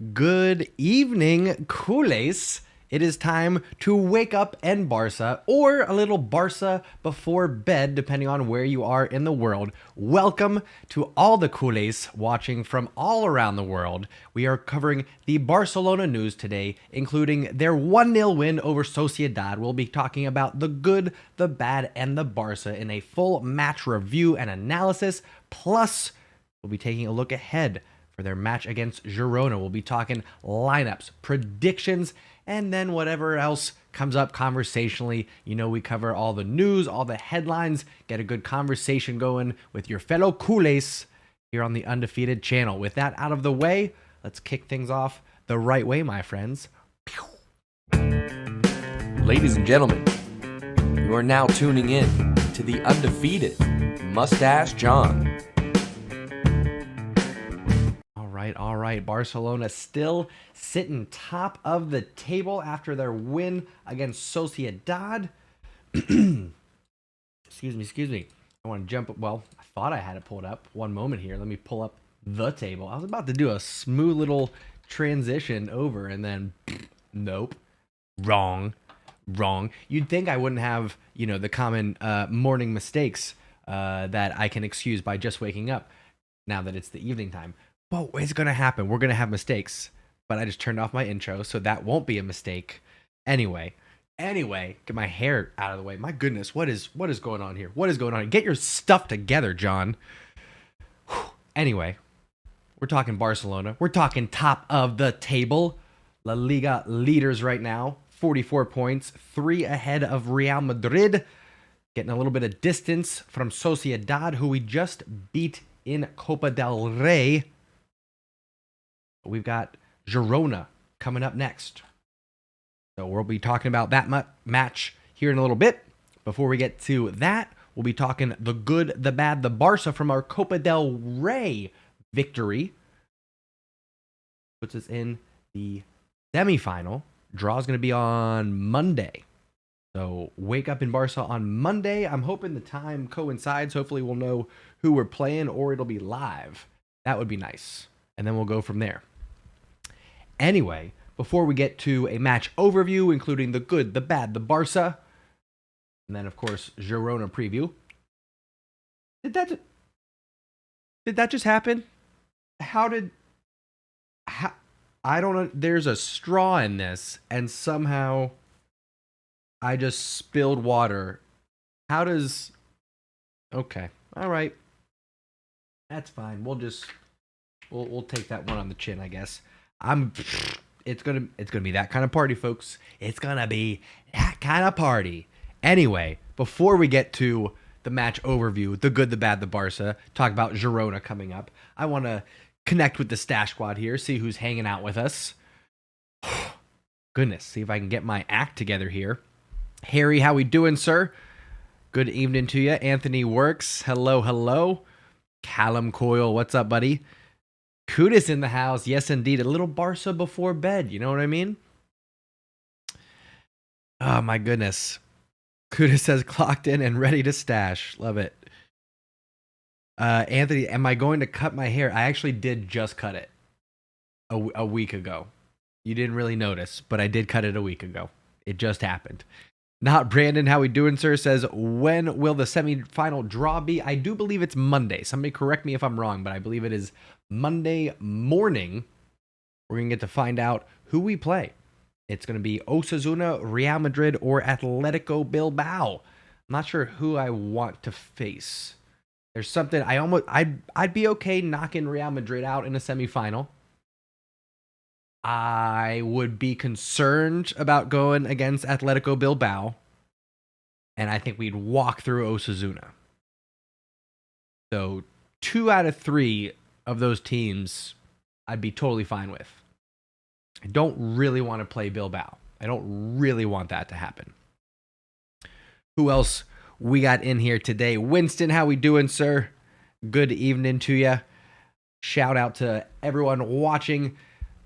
Good evening, culés. It is time to wake up and Barca, or a little Barca before bed, depending on where you are in the world. Welcome to all the culés watching from all around the world. We are covering the Barcelona news today, including their 1-0 win over Sociedad. We'll be talking about the good, the bad, and the Barca in a full match review and analysis. Plus, we'll be taking a look ahead for their match against Girona. We'll be talking lineups, predictions, and then whatever else comes up conversationally. You know, we cover all the news, all the headlines, get a good conversation going with your fellow culés here on the Undefeated channel. With that out of the way, let's kick things off the right way, my friends. Ladies and gentlemen, you are now tuning in to the Undefeated Mustache John. All right. Barcelona still sitting top of the table after their win against Sociedad. Excuse me. I want to jump up. Well, I thought I had it pulled up. One moment here. Let me pull up the table. I was about to do a smooth little transition over, and then nope. Wrong. You'd think I wouldn't have, the common morning mistakes that I can excuse by just waking up now that it's the evening time. But it's going to happen. We're going to have mistakes. But I just turned off my intro, so that won't be a mistake. Anyway, get my hair out of the way. My goodness, what is going on here? What is going on? Get your stuff together, John. Anyway, we're talking Barcelona. We're talking top of the table. La Liga leaders right now. 44 points, 3 ahead of Real Madrid. Getting a little bit of distance from Sociedad, who we just beat in Copa del Rey. We've got Girona coming up next. So we'll be talking about that match here in a little bit. Before we get to that, we'll be talking the good, the bad, the Barca from our Copa del Rey victory. Puts us in the semifinal. Draw is going to be on Monday. So wake up in Barca on Monday. I'm hoping the time coincides. Hopefully we'll know who we're playing, or it'll be live. That would be nice. And then we'll go from there. Anyway, before we get to a match overview, including the good, the bad, the Barca, and then, of course, Girona preview. Did that just happen? I don't know. There's a straw in this, and somehow I just spilled water. Okay. All right. That's fine. We'll take that one on the chin, I guess. It's gonna be that kind of party, folks. It's gonna be that kind of party. Anyway, before we get to the match overview, the good, the bad, the Barca, talk about Girona coming up, I want to connect with the stash squad here, see who's hanging out with us. Goodness, see if I can get my act together here. Harry, how we doing, sir? Good evening to you. Anthony Works, hello. Callum Coyle, what's up, buddy? Kudis in the house. Yes, indeed. A little Barca before bed. You know what I mean? Oh, my goodness. Kudis says clocked in and ready to stash. Love it. Anthony, am I going to cut my hair? I actually did just cut it a week ago. You didn't really notice, but I did cut it a week ago. It just happened. Not Brandon, how we doing, sir? Says, when will the semifinal draw be? I do believe it's Monday. Somebody correct me if I'm wrong, but I believe it is Monday morning. We're going to get to find out who we play. It's going to be Osasuna, Real Madrid, or Atletico Bilbao. I'm not sure who I want to face. There's something I'd be okay knocking Real Madrid out in a semifinal. I would be concerned about going against Atletico Bilbao, and I think we'd walk through Osasuna. So 2 out of 3 of those teams I'd be totally fine with. I don't really want to play Bilbao. I don't really want that to happen. Who else we got in here today? Winston, how we doing, sir? Good evening to you. Shout out to everyone watching,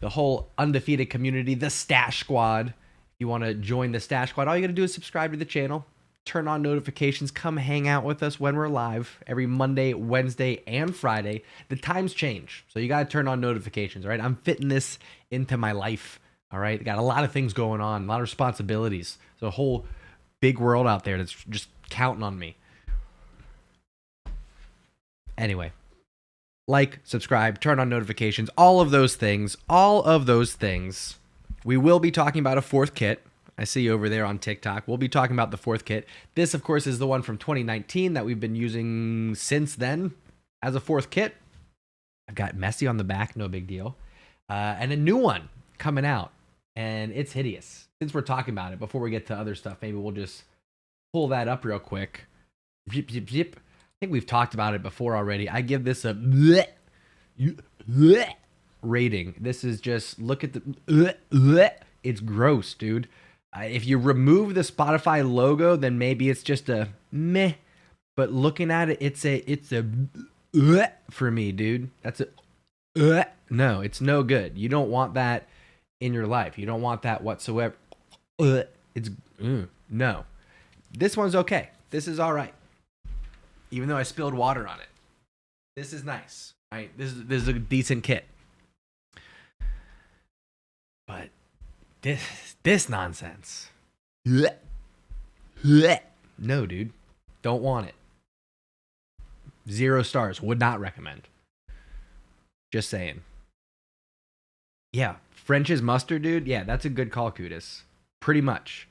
the whole Undefeated community, the Stash Squad. If you want to join the Stash Squad, all you got to do is subscribe to the channel. turn on notifications, come hang out with us when we're live every Monday, Wednesday, and Friday. The times change, so you got to turn on notifications, all right? I'm fitting this into my life, all right? Got a lot of things going on, a lot of responsibilities. There's a whole big world out there that's just counting on me. Anyway, like, subscribe, turn on notifications, all of those things, We will be talking about a fourth kit. I see you over there on TikTok. We'll be talking about the fourth kit. This, of course, is the one from 2019 that we've been using since then as a fourth kit. I've got Messi on the back, no big deal. And a new one coming out, and it's hideous. Since we're talking about it, before we get to other stuff, maybe we'll just pull that up real quick. Zip, zip, zip. I think we've talked about it before already. I give this a bleh rating. This is just, look at the, it's gross, dude. If you remove the Spotify logo, then maybe it's just a meh. But looking at it, it's a for me, dude. That's a no, it's no good. You don't want that in your life. You don't want that whatsoever. It's no. This one's okay. This is all right. Even though I spilled water on it. This is nice. Right? This is a decent kit. But this nonsense. No, dude. Don't want it. 0 stars. Would not recommend. Just saying. Yeah. French's mustard, dude. Yeah, that's a good call, Kudus. Pretty much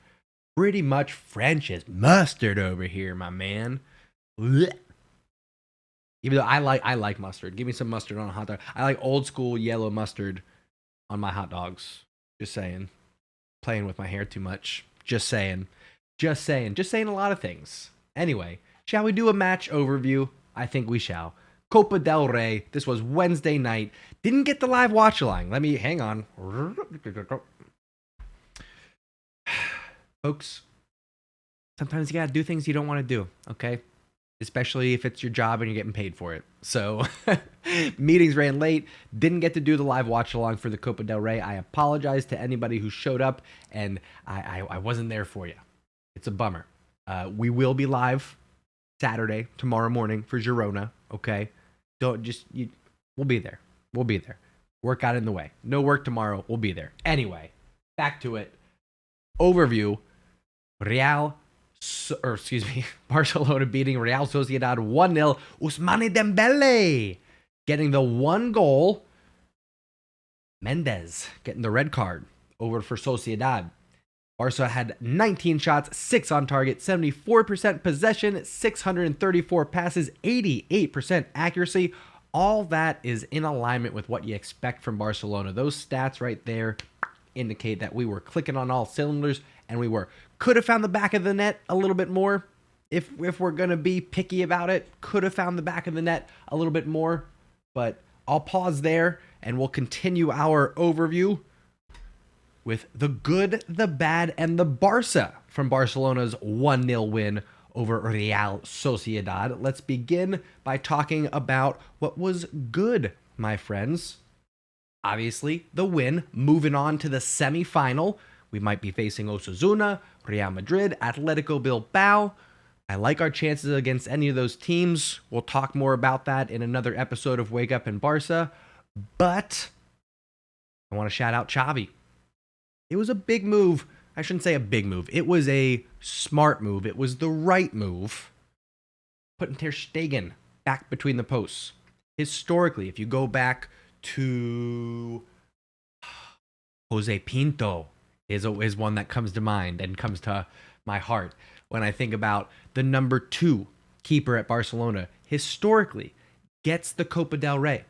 French's mustard over here, my man. Even though I like mustard. Give me some mustard on a hot dog. I like old school yellow mustard on my hot dogs. Just saying. Playing with my hair too much. Just saying a lot of things. Anyway, shall we do a match overview? I think we shall. Copa del Rey. This was Wednesday night. Didn't get the live watch along. Let me hang on. Folks, sometimes you gotta do things you don't want to do, okay? Especially if it's your job and you're getting paid for it. So, meetings ran late. Didn't get to do the live watch along for the Copa del Rey. I apologize to anybody who showed up, and I wasn't there for you. It's a bummer. We will be live Saturday, tomorrow morning for Girona, okay? We'll be there. We'll be there. Work out in the way. No work tomorrow. We'll be there. Anyway, back to it. Overview. Barcelona beating Real Sociedad 1-0. Ousmane Dembele getting the 1 goal. Mendes getting the red card over for Sociedad. Barca had 19 shots, 6 on target, 74% possession, 634 passes, 88% accuracy. All that is in alignment with what you expect from Barcelona. Those stats right there indicate that we were clicking on all cylinders, and we were. Could have found the back of the net a little bit more. If we're going to be picky about it, could have found the back of the net a little bit more. But I'll pause there, and we'll continue our overview with the good, the bad, and the Barca from Barcelona's 1-0 win over Real Sociedad. Let's begin by talking about what was good, my friends. Obviously, the win, moving on to the semi-final. We might be facing Osasuna, Real Madrid, Atletico Bilbao. I like our chances against any of those teams. We'll talk more about that in another episode of Wake Up in Barca. But I want to shout out Xavi. It was a big move. I shouldn't say a big move. It was a smart move. It was the right move. Putting Ter Stegen back between the posts. Historically, if you go back to Jose Pinto is one that comes to mind and comes to my heart when I think about the number 2 keeper at Barcelona. Historically, gets the Copa del Rey.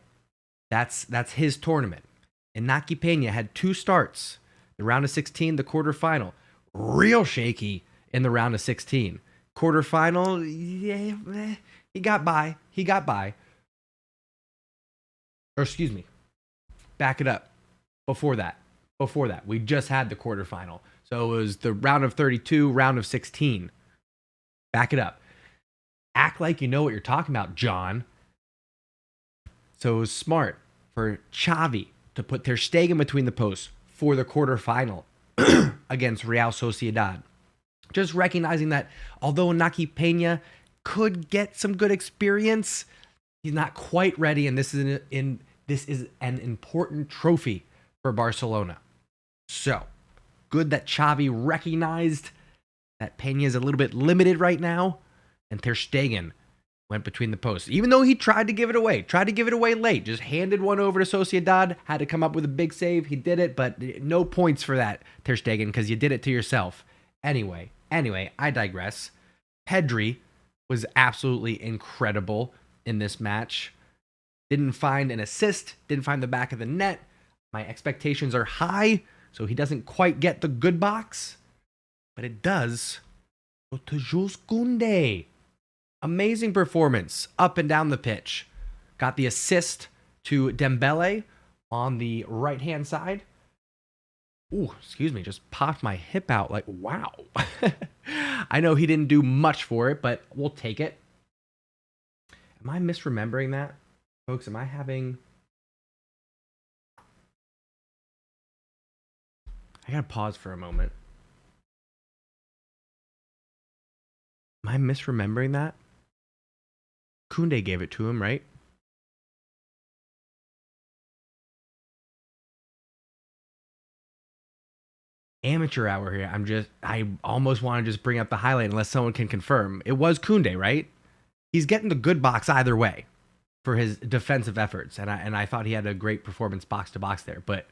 That's his tournament. Inaki Peña had 2 starts. The round of 16, the quarterfinal. Real shaky in the round of 16. Quarterfinal, yeah, he got by. Or excuse me, back it up. Before that, we just had the quarterfinal. So it was the round of 32, round of 16. Back it up. Act like you know what you're talking about, John. So it was smart for Xavi to put Ter Stegen between the posts for the quarterfinal against Real Sociedad. Just recognizing that although Naki Peña could get some good experience, he's not quite ready, and this is an important trophy for Barcelona. So, good that Xavi recognized that Peña is a little bit limited right now, and Ter Stegen went between the posts. Even though he tried to give it away late, just handed one over to Sociedad, had to come up with a big save. He did it, but no points for that, Ter Stegen, because you did it to yourself. Anyway, I digress. Pedri was absolutely incredible in this match. Didn't find an assist, didn't find the back of the net. My expectations are high, so he doesn't quite get the good box, but it does go to Jules Koundé. Amazing performance up and down the pitch. Got the assist to Dembele on the right-hand side. Ooh, excuse me, just popped my hip out like, wow. I know he didn't do much for it, but we'll take it. Am I misremembering that? Folks, am I having... I gotta pause for a moment. Am I misremembering that? Koundé gave it to him, right? Amateur hour here. I almost want to just bring up the highlight unless someone can confirm. It was Koundé, right? He's getting the good box either way for his defensive efforts, and I thought he had a great performance box to box there. But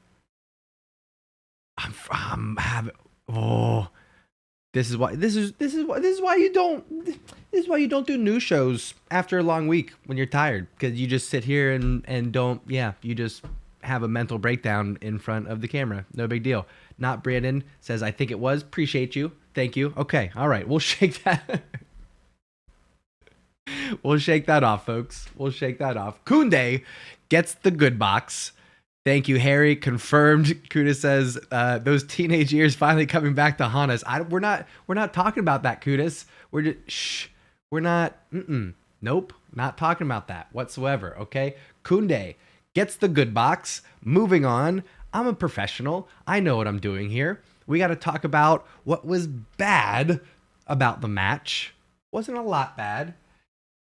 this is why you don't do news shows after a long week when you're tired, because you just sit here and don't, you just have a mental breakdown in front of the camera. No big deal. Not Brandon says, I think it was. Appreciate you. Thank you. Okay. All right. We'll shake that. We'll shake that off, folks. We'll shake that off. Koundé gets the good box. Thank you, Harry. Confirmed. Kuda says those teenage years finally coming back to haunt us. We're not talking about that, Kudas. We're just We're not. Nope. Not talking about that whatsoever. Okay. Koundé gets the good box. Moving on. I'm a professional. I know what I'm doing here. We got to talk about what was bad about the match. Wasn't a lot bad.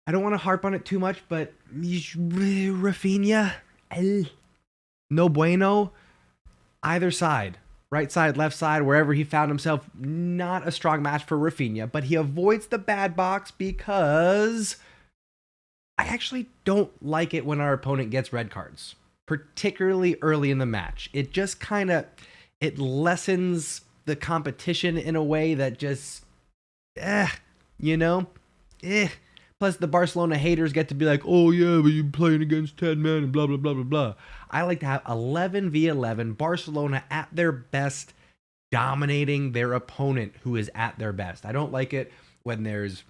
I don't want to harp on it too much, but Rafinha, no bueno. Either side, right side, left side, wherever he found himself, not a strong match for Rafinha, but he avoids the bad box because I actually don't like it when our opponent gets red cards, particularly early in the match. It just it lessens the competition in a way that just, Plus, the Barcelona haters get to be like, oh, yeah, but you're playing against 10 men and blah, blah, blah, blah, blah. I like to have 11v11, Barcelona at their best, dominating their opponent who is at their best. I don't like it when there's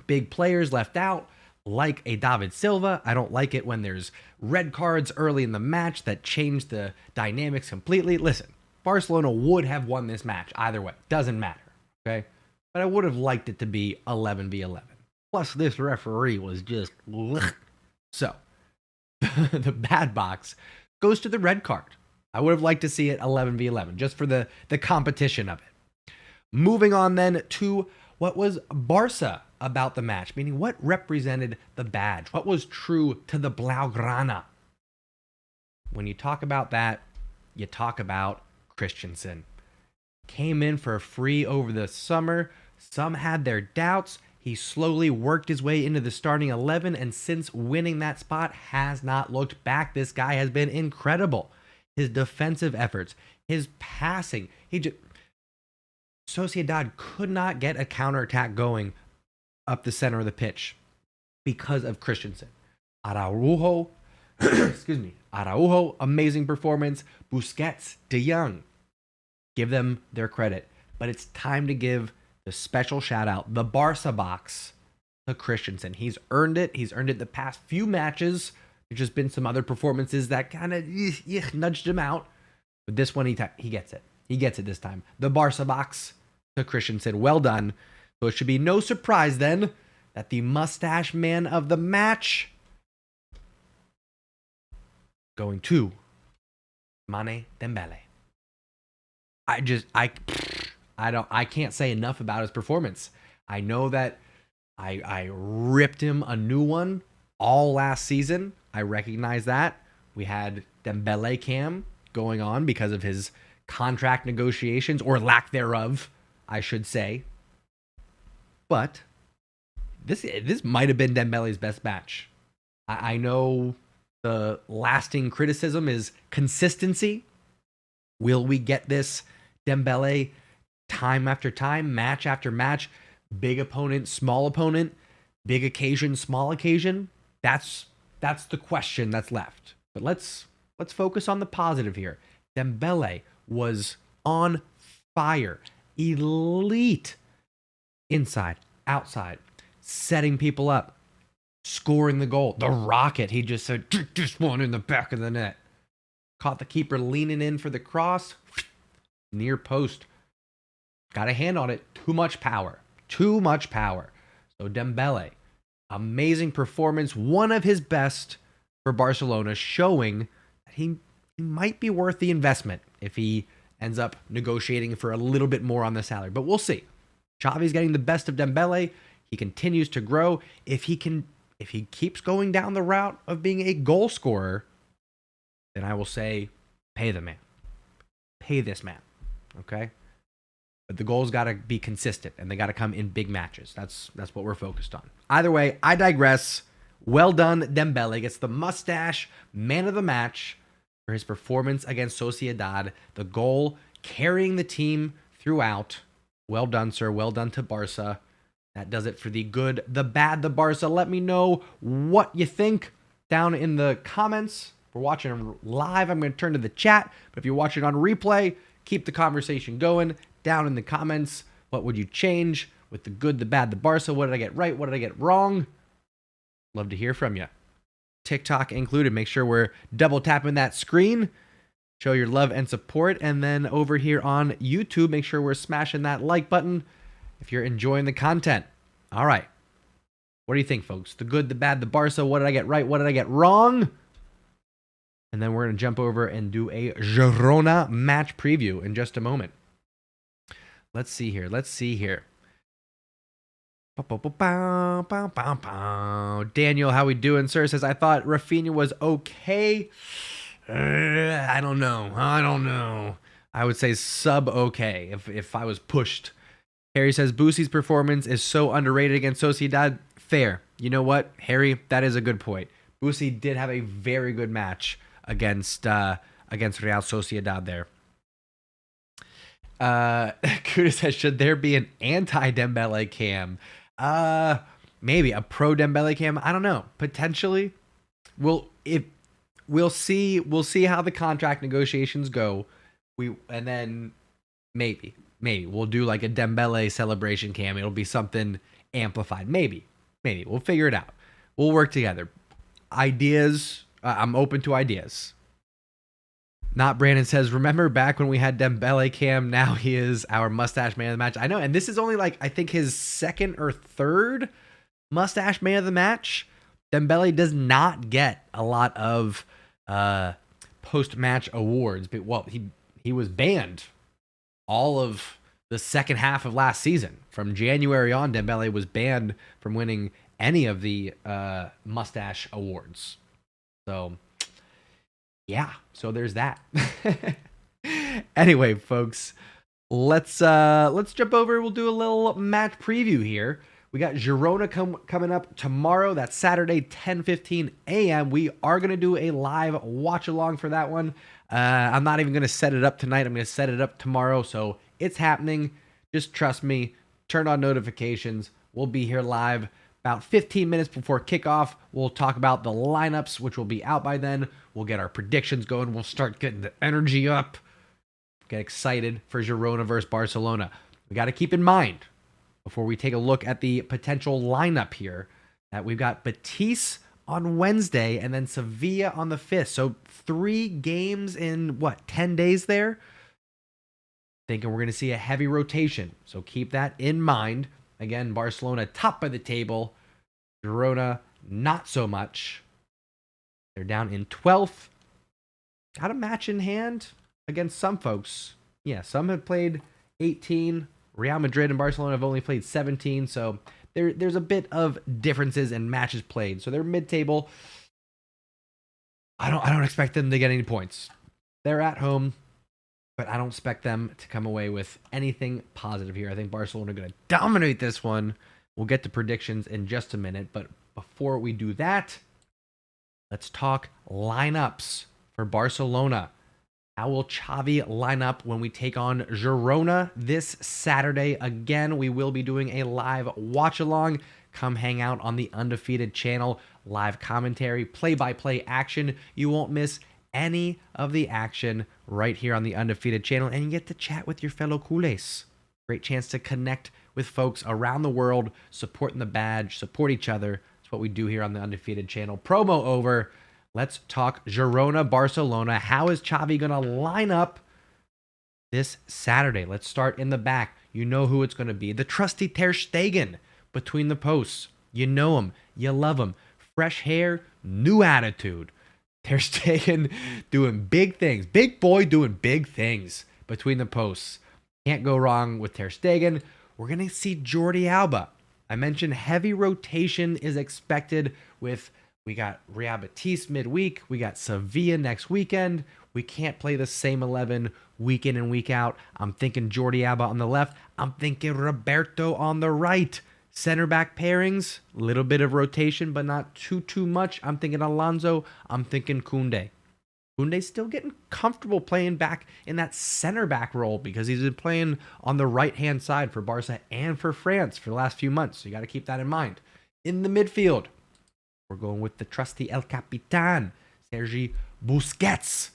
big players left out, like a David Silva. I don't like it when there's red cards early in the match that change the dynamics completely. Listen, Barcelona would have won this match either way. Doesn't matter, okay? But I would have liked it to be 11v11. Plus, this referee was just... So, the bad box goes to the red card. I would have liked to see it 11v11, just for the competition of it. Moving on then to what was Barca about the match, meaning what represented the badge, what was true to the Blaugrana. When you talk about that, you talk about Christensen. Came in for free over the summer. Some had their doubts. He slowly worked his way into the starting 11, and since winning that spot, has not looked back. This guy has been incredible. His defensive efforts, his passing. Sociedad could not get a counterattack going up the center of the pitch because of Christensen. Araujo, Araujo, amazing performance. Busquets, De Jong, give them their credit. But it's time to give the special shout out, the Barca box, to Christensen. He's earned it. He's earned it the past few matches. There's just been some other performances that kind of nudged him out. But this one, he gets it. He gets it this time. The Barca box to Christensen. Well done. So it should be no surprise then that the mustache man of the match going to Mane Dembele. I can't say enough about his performance. I know that I ripped him a new one all last season. I recognize that. We had Dembele Cam going on because of his contract negotiations, or lack thereof, I should say. But this might have been Dembele's best match. I know the lasting criticism is consistency. Will we get this Dembele time after time, match after match, big opponent, small opponent, big occasion, small occasion? That's the question that's left. But let's focus on the positive here. Dembele was on fire, elite, inside, outside, setting people up, scoring the goal. The rocket, he just said, just one in the back of the net. Caught the keeper leaning in for the cross, near post. Got a hand on it. Too much power. Too much power. So Dembele, amazing performance, one of his best for Barcelona, showing that he might be worth the investment if he ends up negotiating for a little bit more on the salary. But we'll see. Xavi's getting the best of Dembele. He continues to grow. If he keeps going down the route of being a goal scorer, then I will say, pay the man. Pay this man. Okay? But the goals got to be consistent, and they got to come in big matches. That's what we're focused on. Either way, I digress. Well done, Dembele gets the mustache man of the match for his performance against Sociedad. The goal carrying the team throughout. Well done, sir. Well done to Barca. That does it for the good, the bad, the Barca. Let me know what you think down in the comments. If we're watching live, I'm going to turn to the chat. But if you're watching on replay, keep the conversation going down in the comments. What would you change with the good, the bad, the Barca? What did I get right? What did I get wrong? Love to hear from you. TikTok included. Make sure we're double tapping that screen. Show your love and support. And then over here on YouTube, make sure we're smashing that like button if you're enjoying the content. All right. What do you think, folks? The good, the bad, the Barca. What did I get right? What did I get wrong? And then we're going to jump over and do a Girona match preview in just a moment. Let's see here. Daniel, how we doing, sir? Says, I thought Rafinha was okay. I don't know. I would say sub okay if I was pushed. Harry says, Boussy's performance is so underrated against Sociedad. Fair. You know what, Harry? That is a good point. Boussy did have a very good match against Real Sociedad there. Kuda says, should there be an anti-Dembele cam? Maybe a pro-Dembele cam. I don't know. Potentially. We'll see how the contract negotiations go. And then maybe we'll do like a Dembele celebration cam. It'll be something amplified. Maybe we'll figure it out. We'll work together. Ideas. I'm open to ideas. Not Brandon says, remember back when we had Dembele cam? Now he is our mustache man of the match. I know, and this is only like, I think his second or third mustache man of the match. Dembele does not get a lot of post-match awards. But, well, he was banned all of the second half of last season. From January on, Dembele was banned from winning any of the mustache awards. So, yeah, so there's that. Anyway, folks, let's jump over. We'll do a little match preview here. We got Girona coming up tomorrow. That's Saturday, 10:15 a.m. We are going to do a live watch along for that one. I'm not even going to set it up tonight. I'm going to set it up tomorrow. So it's happening. Just trust me. Turn on notifications. We'll be here live about 15 minutes before kickoff. We'll talk about the lineups, which will be out by then. We'll get our predictions going. We'll start getting the energy up. Get excited for Girona versus Barcelona. We got to keep in mind, before we take a look at the potential lineup here, that we've got Betis on Wednesday and then Sevilla on the 5th. So 3 games in, 10 days there? Thinking we're going to see a heavy rotation. So keep that in mind. Again, Barcelona top of the table. Girona, not so much. They're down in 12th. Got a match in hand against some folks. Yeah, some have played 18. Real Madrid and Barcelona have only played 17, so there's a bit of differences in matches played. So they're mid-table. I don't expect them to get any points. They're at home, but I don't expect them to come away with anything positive here. I think Barcelona are going to dominate this one. We'll get to predictions in just a minute, but before we do that, let's talk lineups for Barcelona. How will Xavi line up when we take on Girona this Saturday? Again, we will be doing a live watch-along. Come hang out on the Undefeated channel. Live commentary, play-by-play action. You won't miss any of the action right here on the Undefeated channel, and you get to chat with your fellow culés. Great chance to connect with folks around the world, supporting the badge, support each other. That's what we do here on the Undefeated channel. Promo over. Let's talk Girona, Barcelona. How is Xavi going to line up this Saturday? Let's start in the back. You know who it's going to be. The trusty Ter Stegen between the posts. You know him. You love him. Fresh hair, new attitude. Ter Stegen doing big things. Big boy doing big things between the posts. Can't go wrong with Ter Stegen. We're going to see Jordi Alba. I mentioned heavy rotation is expected with... We got Real Betis midweek. We got Sevilla next weekend. We can't play the same 11 week in and week out. I'm thinking Jordi Alba on the left. I'm thinking Roberto on the right. Center back pairings, little bit of rotation, but not too much. I'm thinking Alonso. I'm thinking Koundé. Koundé's still getting comfortable playing back in that center back role because he's been playing on the right-hand side for Barca and for France for the last few months. So you got to keep that in mind. In the midfield, we're going with the trusty El Capitan, Sergi Busquets.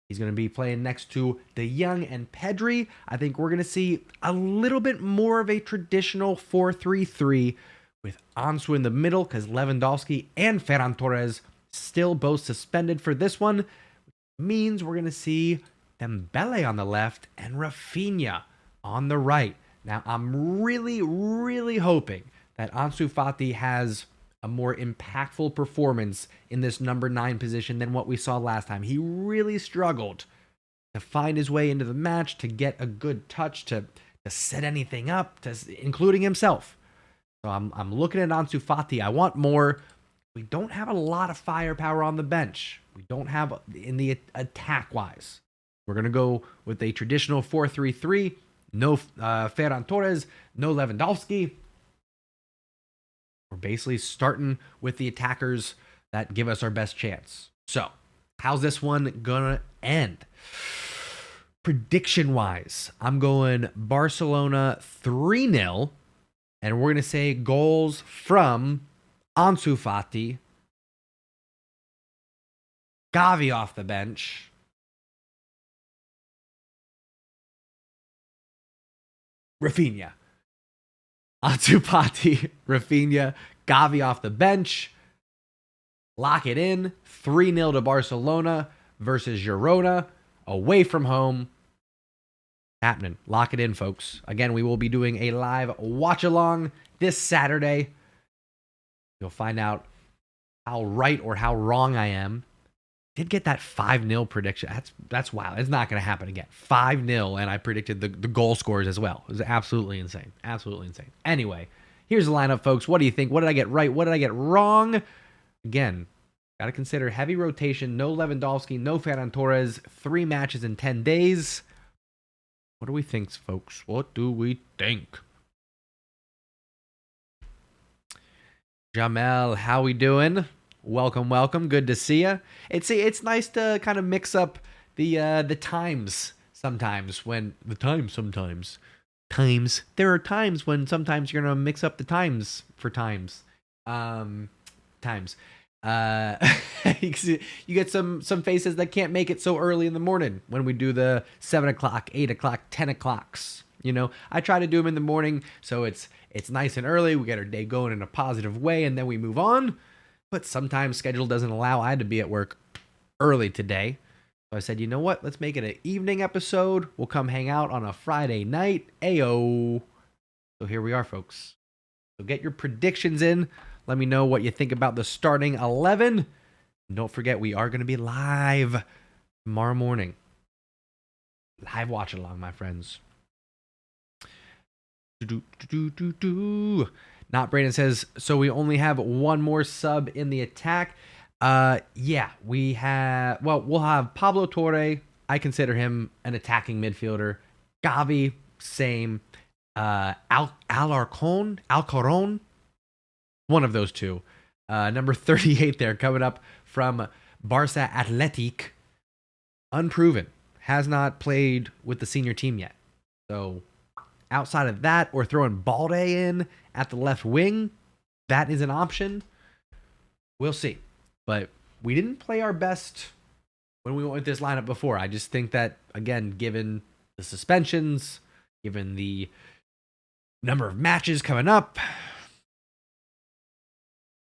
He's going to be playing next to De Jong and Pedri. I think we're going to see a little bit more of a traditional 4-3-3 with Ansu in the middle because Lewandowski and Ferran Torres still both suspended for this one. Means we're going to see Dembele on the left and Rafinha on the right. Now, I'm really hoping that Ansu Fati has a more impactful performance in this number 9 position than what we saw last time. He really struggled to find his way into the match, to get a good touch, to set anything up, including himself. So I'm looking at Ansu Fati. I want more. We don't have a lot of firepower on the bench. We don't have in the attack-wise. We're going to go with a traditional 4-3-3. No Ferran Torres, no Lewandowski. We're basically starting with the attackers that give us our best chance. So, how's this one gonna end? Prediction-wise, I'm going Barcelona 3-0, and we're gonna say goals from Ansu Fati, Gavi off the bench, Rafinha. Ansu Fati, Rafinha, Gavi off the bench. Lock it in. 3-0 to Barcelona versus Girona. Away from home. Happening. Lock it in, folks. Again, we will be doing a live watch-along this Saturday. You'll find out how right or how wrong I am. Did get that 5-0 prediction. That's wild. It's not going to happen again. 5-0, and I predicted the goal scores as well. It was absolutely insane. Absolutely insane. Anyway, here's the lineup, folks. What do you think? What did I get right? What did I get wrong? Again, got to consider heavy rotation. No Lewandowski, no Ferran Torres. 3 matches in 10 days. What do we think, folks? What do we think? Jamel, how we doing? Welcome. Good to see you. It's nice to kind of mix up the times sometimes. There are times when sometimes you're gonna mix up the times for times. You get some faces that can't make it so early in the morning when we do the 7 o'clock, 8 o'clock, 10 o'clocks. You know, I try to do them in the morning so it's nice and early. We get our day going in a positive way, and then we move on. But sometimes schedule doesn't allow. I had to be at work early today. So I said, you know what? Let's make it an evening episode. We'll come hang out on a Friday night. Ayo. So here we are, folks. So get your predictions in. Let me know what you think about the starting 11. And don't forget, we are going to be live tomorrow morning. Live watch along, my friends. Not Brandon says, so we only have one more sub in the attack. Yeah, we have, well, we'll have Pablo Torre. I consider him an attacking midfielder. Gavi, same. Alcaron, one of those two. Number 38 there, coming up from Barça Athletic. Unproven. Has not played with the senior team yet. So outside of that, or throwing Balde in at the left wing, that is an option. We'll see. But we didn't play our best when we went with this lineup before. I just think that, again, given the suspensions, given the number of matches coming up,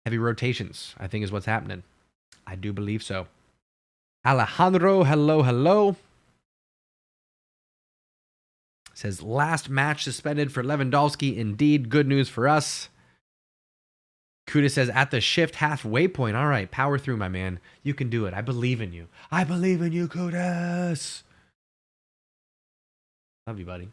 heavy rotations, I think, is what's happening. I do believe so. Alejandro, hello. Says, last match suspended for Lewandowski. Indeed, good news for us. Kuda says, at the shift halfway point. All right, power through, my man. You can do it. I believe in you. I believe in you, Kudas. Love you, buddy.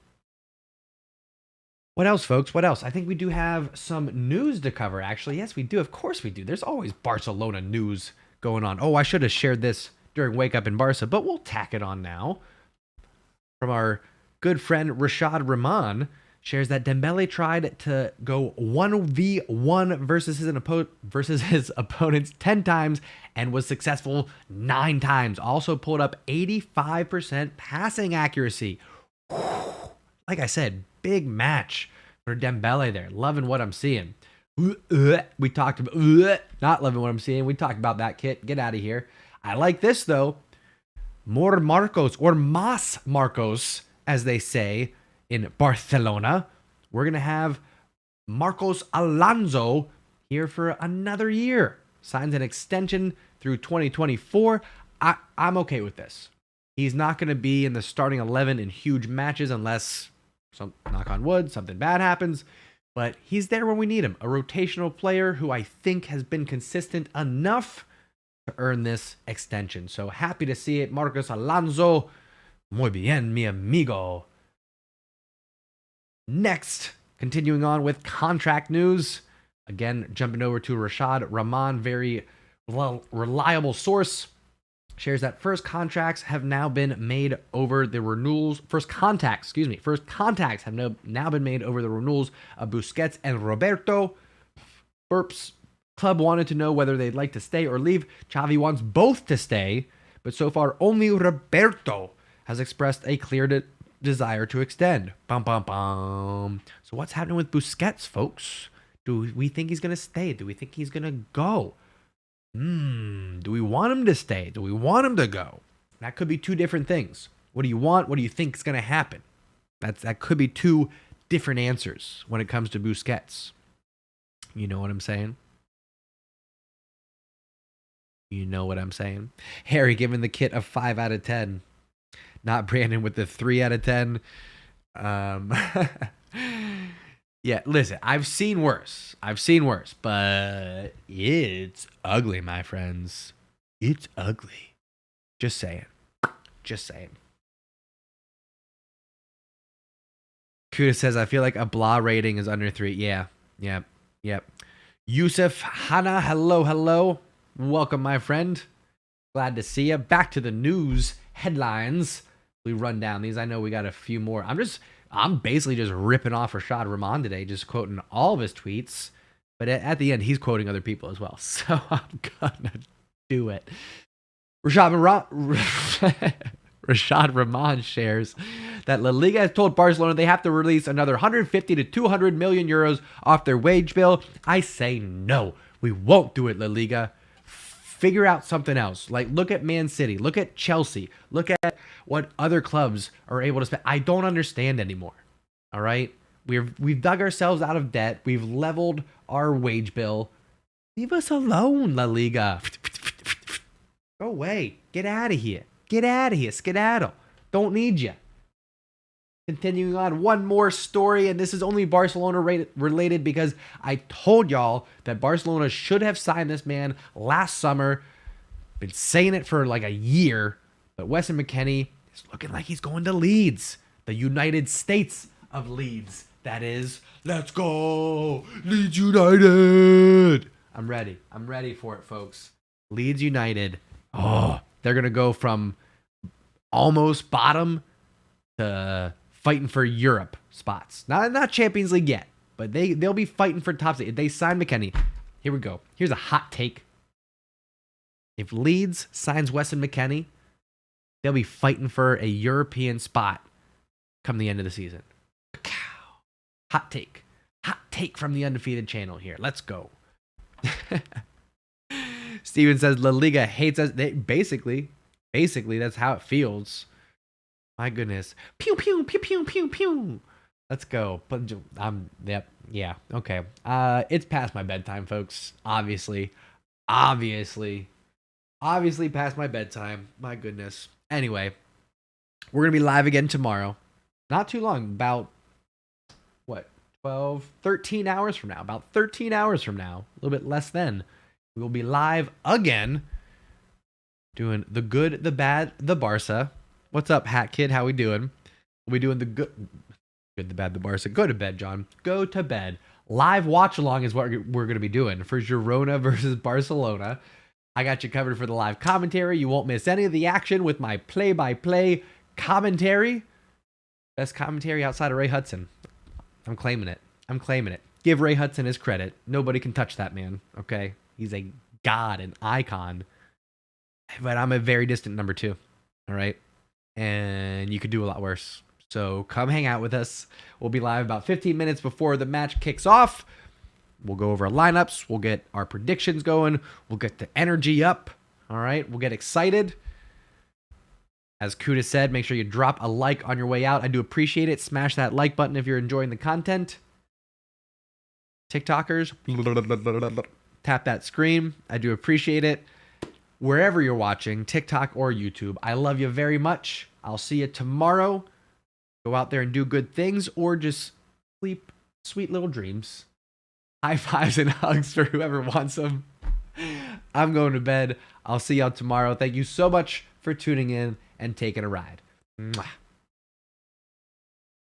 What else, folks? What else? I think we do have some news to cover, actually. Yes, we do. Of course we do. There's always Barcelona news going on. Oh, I should have shared this during Wake Up in Barca, but we'll tack it on now. From our good friend Rashad Rahman, shares that Dembele tried to go 1v1 versus his opponents 10 times and was successful 9 times. Also pulled up 85% passing accuracy. Like I said, big match for Dembele there. Loving what I'm seeing. We talked about not loving what I'm seeing. We talked about that, Kit. Get out of here. I like this, though. More Marcos, or Mas Marcos, as they say in Barcelona. We're going to have Marcos Alonso here for another year. Signs an extension through 2024. I'm okay with this. He's not going to be in the starting 11 in huge matches unless, knock on wood, something bad happens. But he's there when we need him. A rotational player who I think has been consistent enough to earn this extension. So happy to see it. Marcos Alonso. Muy bien, mi amigo. Next, continuing on with contract news. Again, jumping over to Rashad Rahman, very reliable source. Shares that first contacts have now been made over the renewals. First contacts have now been made over the renewals of Busquets and Roberto. Burps. Club wanted to know whether they'd like to stay or leave. Xavi wants both to stay, but so far only Roberto has expressed a clear desire to extend. Bum, bum, bum. So what's happening with Busquets, folks? Do we think he's going to stay? Do we think he's going to go? Do we want him to stay? Do we want him to go? That could be two different things. What do you want? What do you think is going to happen? That could be two different answers when it comes to Busquets. You know what I'm saying? You know what I'm saying? Harry giving the kit a 5 out of 10. Not Brandon with the 3 out of 10. Yeah, listen, I've seen worse, but it's ugly, my friends. It's ugly. Just saying. Kuda says, I feel like a blah rating is under 3. Yep. Yusuf Hana, hello. Welcome, my friend. Glad to see you. Back to the news headlines. We run down these. I know we got a few more. I'm basically just ripping off Rashad Rahman today, just quoting all of his tweets. But at the end, he's quoting other people as well. So I'm going to do it. Rashad Rahman shares that La Liga has told Barcelona they have to release another 150 to 200 million euros off their wage bill. I say no. We won't do it, La Liga. Figure out something else. Like, look at Man City. Look at Chelsea. Look at what other clubs are able to spend. I don't understand anymore. All right? We've dug ourselves out of debt. We've leveled our wage bill. Leave us alone, La Liga. Go away. Get out of here. Skedaddle. Don't need you. Continuing on, one more story, and this is only Barcelona related because I told y'all that Barcelona should have signed this man last summer. Been saying it for like a year, but Weston McKennie is looking like he's going to Leeds, the United States of Leeds. That is, let's go, Leeds United. I'm ready. I'm ready for it, folks. Leeds United. Oh, they're going to go from almost bottom to fighting for Europe spots. Not Champions League yet, but they'll be fighting for top six. If they sign McKennie, here we go. Here's a hot take. If Leeds signs Weston McKennie, they'll be fighting for a European spot come the end of the season. Hot take. Hot take from the Undefeated channel here. Let's go. Steven says La Liga hates us. Basically, that's how it feels. My goodness. Pew, pew, pew, pew, pew, pew. Let's go. Yep. Yeah. Okay. It's past my bedtime, folks. Obviously past my bedtime. My goodness. Anyway, we're going to be live again tomorrow. Not too long. About, 13 hours from now. About 13 hours from now. A little bit less than. We will be live again. Doing the good, the bad, the Barca. What's up, Hat Kid? How we doing? We'll be doing the good, the bad, the Barca. Go to bed, John. Go to bed. Live watch along is what we're going to be doing for Girona versus Barcelona. I got you covered for the live commentary. You won't miss any of the action with my play-by-play commentary. Best commentary outside of Ray Hudson. I'm claiming it. Give Ray Hudson his credit. Nobody can touch that man, okay? He's a god, an icon. But I'm a very distant number 2, all right? And you could do a lot worse. So come hang out with us. We'll be live about 15 minutes before the match kicks off. We'll go over our lineups. We'll get our predictions going. We'll get the energy up. All right. We'll get excited. As Kuda said, make sure you drop a like on your way out. I do appreciate it. Smash that like button if you're enjoying the content. TikTokers, tap that screen. I do appreciate it. Wherever you're watching, TikTok or YouTube, I love you very much. I'll see you tomorrow. Go out there and do good things or just sleep sweet little dreams. High fives and hugs for whoever wants them. I'm going to bed. I'll see y'all tomorrow. Thank you so much for tuning in and taking a ride. Mwah.